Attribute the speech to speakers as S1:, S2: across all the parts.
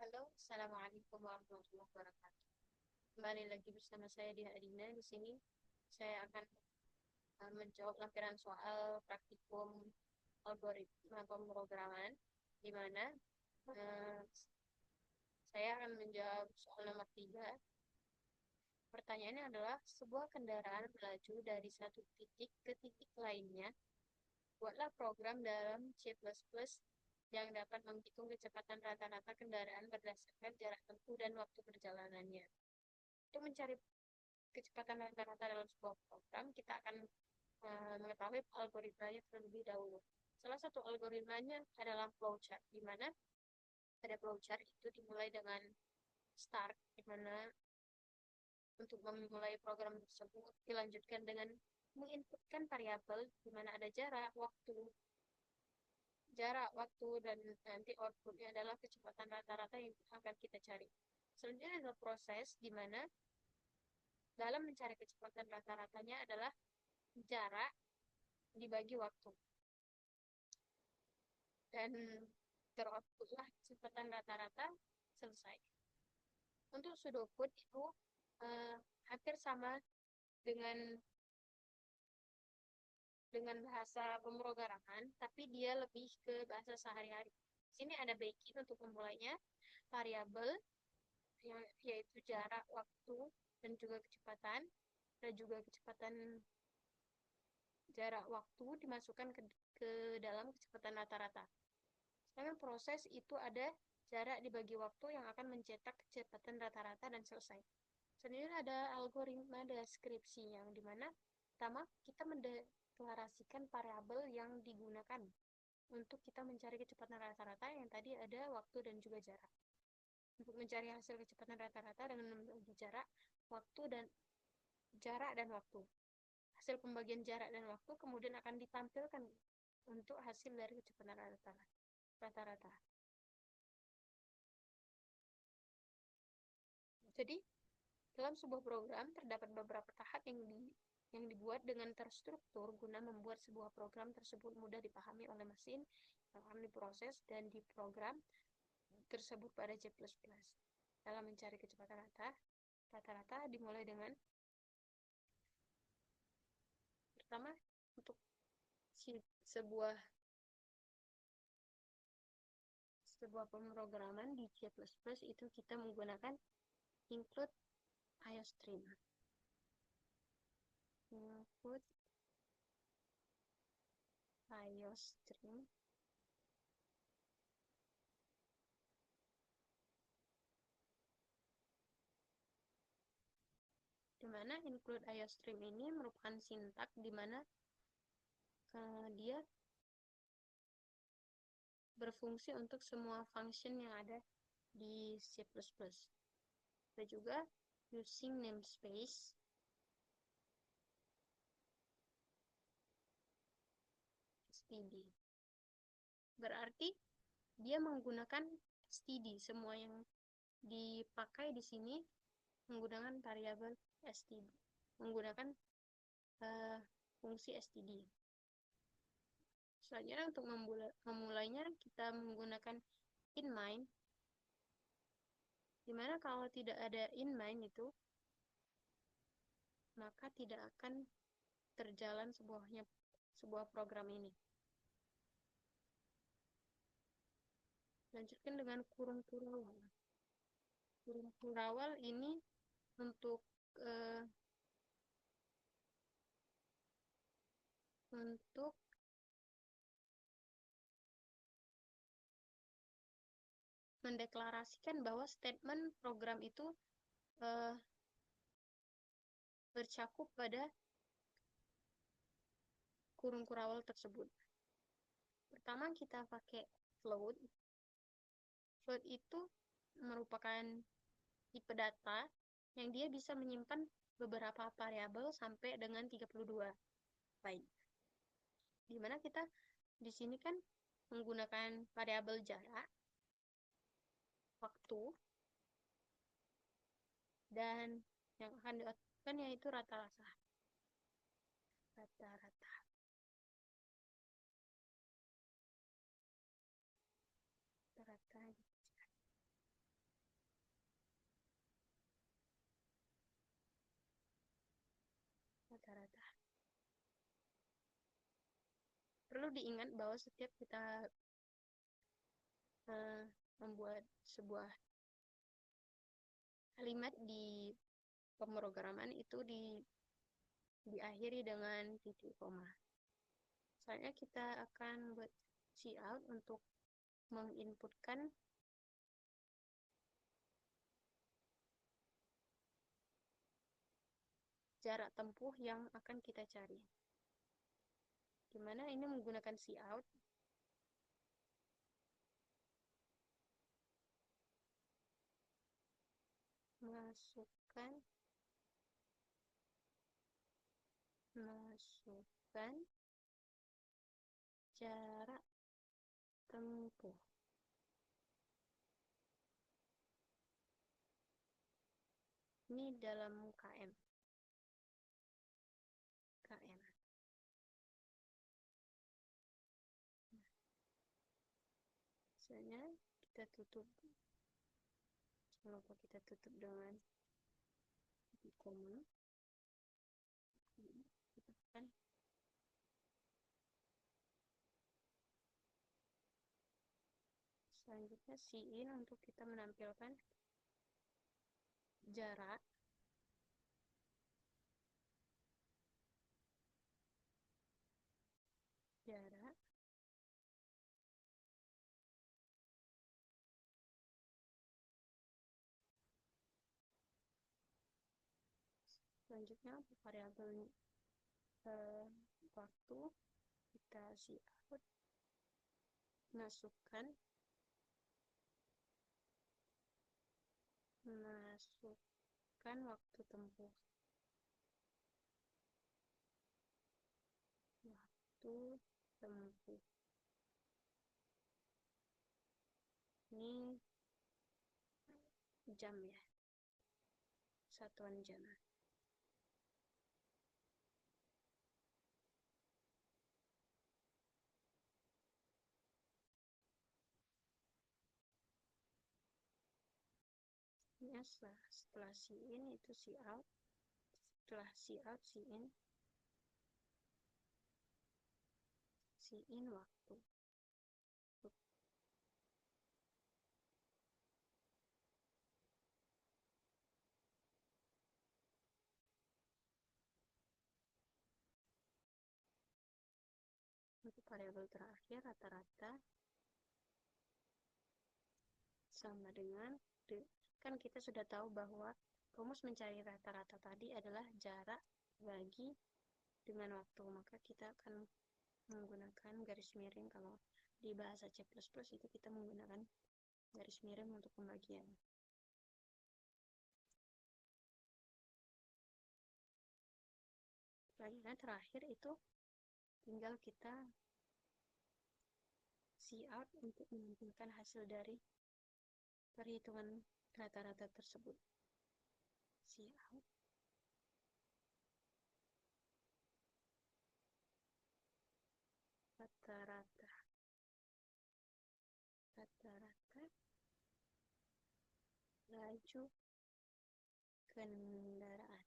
S1: Halo, Assalamualaikum warahmatullahi wabarakatuh. Kembali lagi bersama saya Dia Adina. Di sini saya akan menjawab lampiran soal praktikum algoritma pemrograman, di mana eh, saya akan menjawab soal nomor 3. Pertanyaannya adalah, sebuah kendaraan melaju dari satu titik ke titik lainnya. Buatlah program dalam C++ yang dapat menghitung kecepatan rata-rata kendaraan berdasarkan jarak tempuh dan waktu perjalanannya. Untuk mencari kecepatan rata-rata dalam sebuah program, kita akan mengetahui algoritmanya terlebih dahulu. Salah satu algoritmanya adalah flowchart, di mana pada flowchart itu dimulai dengan start, di mana untuk memulai program tersebut dilanjutkan dengan menginputkan variabel di mana ada jarak, waktu, dan nanti outputnya adalah kecepatan rata-rata yang akan kita cari. Selanjutnya adalah proses di mana dalam mencari kecepatan rata-ratanya adalah jarak dibagi waktu. Dan teroutputlah kecepatan rata-rata selesai. Untuk pseudocode itu hampir sama dengan bahasa pemrograman, tapi dia lebih ke bahasa sehari-hari. Sini ada backend untuk memulainya, variabel yaitu jarak, waktu, dan juga kecepatan, dan juga kecepatan jarak waktu dimasukkan ke dalam kecepatan rata-rata. Sedangkan proses itu ada jarak dibagi waktu yang akan mencetak kecepatan rata-rata dan selesai. Selanjutnya ada algoritma deskripsi yang dimana pertama kita mendeklarasikan variabel yang digunakan untuk kita mencari kecepatan rata-rata yang tadi ada waktu dan juga jarak. Untuk mencari hasil kecepatan rata-rata dengan membagi jarak dan waktu. Hasil pembagian jarak dan waktu kemudian akan ditampilkan untuk hasil dari kecepatan rata-rata. Jadi, dalam sebuah program terdapat beberapa tahap yang dibuat dengan terstruktur guna membuat sebuah program tersebut mudah dipahami oleh mesin yang akan diproses dan diprogram tersebut pada C++. Dalam mencari kecepatan rata-rata dimulai dengan pertama untuk sebuah pemrograman di C++ itu kita menggunakan include IOStream. Include IOStream di mana include IOStream ini merupakan sintak di mana dia berfungsi untuk semua function yang ada di C++. Ada juga using namespace std. Berarti dia menggunakan std. Semua yang dipakai di sini menggunakan variabel std, menggunakan fungsi std. Selanjutnya untuk memulainya kita menggunakan inMine, dimana kalau tidak ada inMine itu maka tidak akan terjalan sebuah program ini. Lanjutkan dengan kurung kurawal. Kurung kurawal ini untuk mendeklarasikan bahwa statement program itu bercakup pada kurung kurawal tersebut. Pertama kita pakai float. Float itu merupakan tipe data yang dia bisa menyimpan beberapa variabel sampai dengan 32 byte. Dimana kita di sini kan menggunakan variabel jarak, waktu, dan yang akan dioutputkan yaitu rata-rata. perlu diingat bahwa setiap kita membuat sebuah kalimat di pemrograman itu diakhiri dengan titik koma. Soalnya kita akan buat cout untuk menginputkan jarak tempuh yang akan kita cari. Dimana ini menggunakan cout. Masukkan jarak tempuh. Ini dalam KM. Misalnya kita tutup. Jangan lupa kita tutup dengan titik koma. Tutupkan. Selanjutnya siin untuk kita menampilkan jarak selanjutnya variabel waktu kita cout, masukkan waktu tempuh. Ini jam ya, satuan jam. Ya, setelah siin itu cout, setelah cout siin waktu. Untuk variabel terakhir rata-rata sama dengan, kan kita sudah tahu bahwa rumus mencari rata-rata tadi adalah jarak bagi dengan waktu, maka kita akan menggunakan garis miring. Kalau di bahasa C++ itu kita menggunakan garis miring untuk pembagian. Selanjutnya terakhir itu tinggal kita cout untuk menampilkan hasil dari perhitungan rata-rata tersebut. Cout rata-rata laju kendaraan.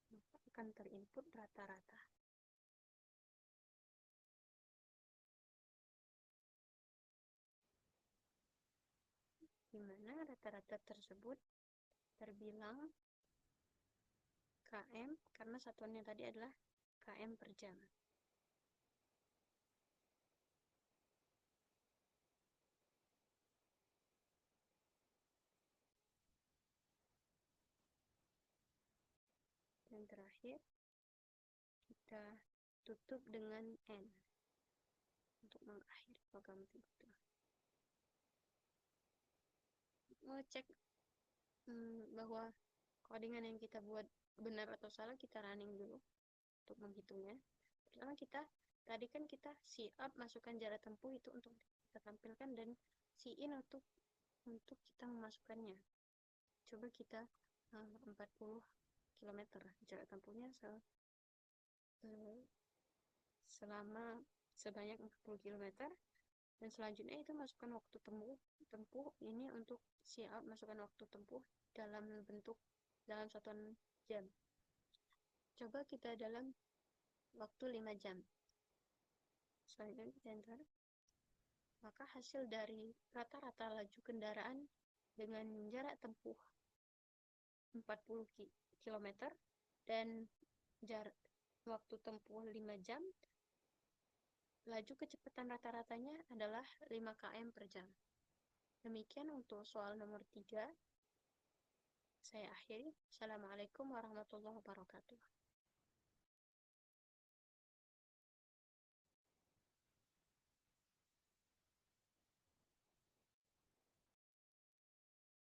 S1: Maka akan terinput rata-rata. Di mana rata-rata tersebut terbilang km, karena satuannya tadi adalah km per jam. Dan terakhir kita tutup dengan N untuk mengakhiri program itu. Ngecek bahwa codingan yang kita buat benar atau salah, kita running dulu untuk menghitungnya. Pertama tadi kan kita cout masukkan jarak tempuh itu untuk kita tampilkan, dan siin untuk kita memasukkannya. Coba kita 40 km jarak tempuhnya selama sebanyak 40 km. Dan selanjutnya itu masukkan waktu tempuh ini untuk siap masukkan waktu tempuh dalam satuan jam. Coba kita dalam waktu 5 jam. Selanjutnya kita enter. Maka hasil dari rata-rata laju kendaraan dengan jarak tempuh 40 km dan waktu tempuh 5 jam, laju kecepatan rata-ratanya adalah 5 km per jam. Demikian untuk soal nomor 3. Saya akhiri. Assalamualaikum warahmatullahi wabarakatuh.